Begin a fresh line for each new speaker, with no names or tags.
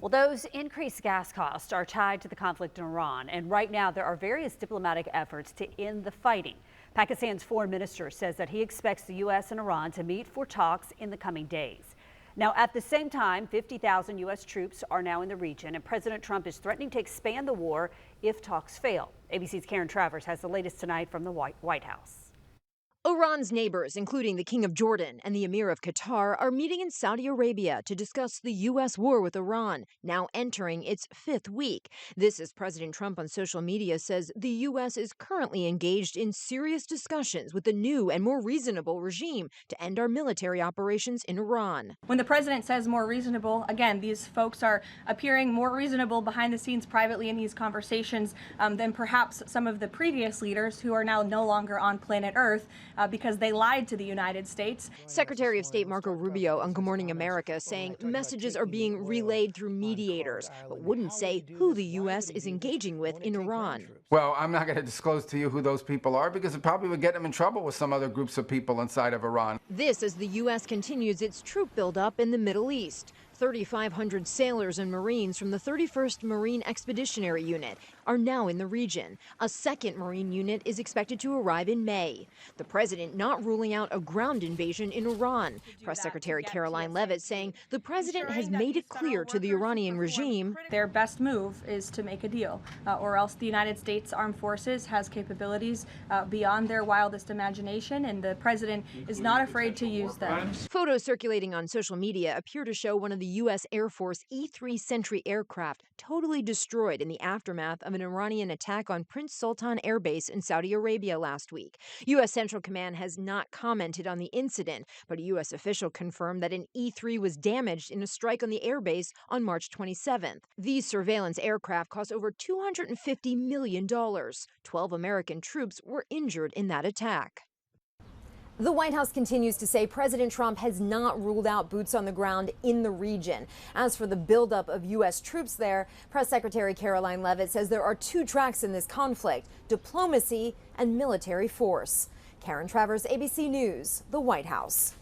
Well, those increased gas costs are tied to the conflict in Iran, and right now there are various diplomatic efforts to end the fighting. Pakistan's foreign minister says that he expects the U.S. and Iran to meet for talks in the coming days. Now, at the same time, 50,000 U.S. troops are now in the region, and President Trump is threatening to expand the war if talks fail. ABC's Karen Travers has the latest tonight from the White House.
Iran's neighbors, including the King of Jordan and the Emir of Qatar, are meeting in Saudi Arabia to discuss the U.S. war with Iran, now entering its fifth week. This as President Trump on social media says the U.S. is currently engaged in serious discussions with the new and more reasonable regime to end our military operations in Iran.
When the president says more reasonable, again, these folks are appearing more reasonable behind the scenes privately in these conversations than perhaps some of the previous leaders who are now no longer on planet Earth. Because they lied to the United States.
Secretary of State Marco Rubio on Good Morning America saying messages are being relayed through mediators, but wouldn't say who the U.S. is engaging with in Iran.
Well, I'm not going to disclose to you who those people are because it probably would get them in trouble with some other groups of people inside of Iran.
This as the U.S. continues its troop buildup in the Middle East. 3,500 sailors and Marines from the 31st Marine Expeditionary Unit are now in the region. A second Marine unit is expected to arrive in May. The president not ruling out a ground invasion in Iran. Press Secretary Caroline Leavitt saying the president has made it clear to the Iranian regime
their best move is to make a deal, or else the United States Armed Forces has capabilities beyond their wildest imagination, and the president is not afraid to use them.
Photos circulating on social media appear to show one of the U.S. Air Force E-3 Sentry aircraft totally destroyed in the aftermath of an Iranian attack on Prince Sultan Air Base in Saudi Arabia last week. U.S. Central Command has not commented on the incident, but a U.S. official confirmed that an E-3 was damaged in a strike on the airbase on March 27th. These surveillance aircraft cost over $250 million. 12 American troops were injured in that attack.
The White House continues to say President Trump has not ruled out boots on the ground in the region. As for the buildup of U.S. troops there, Press Secretary Caroline Leavitt says there are two tracks in this conflict: diplomacy and military force. Karen Travers, ABC News, the White House.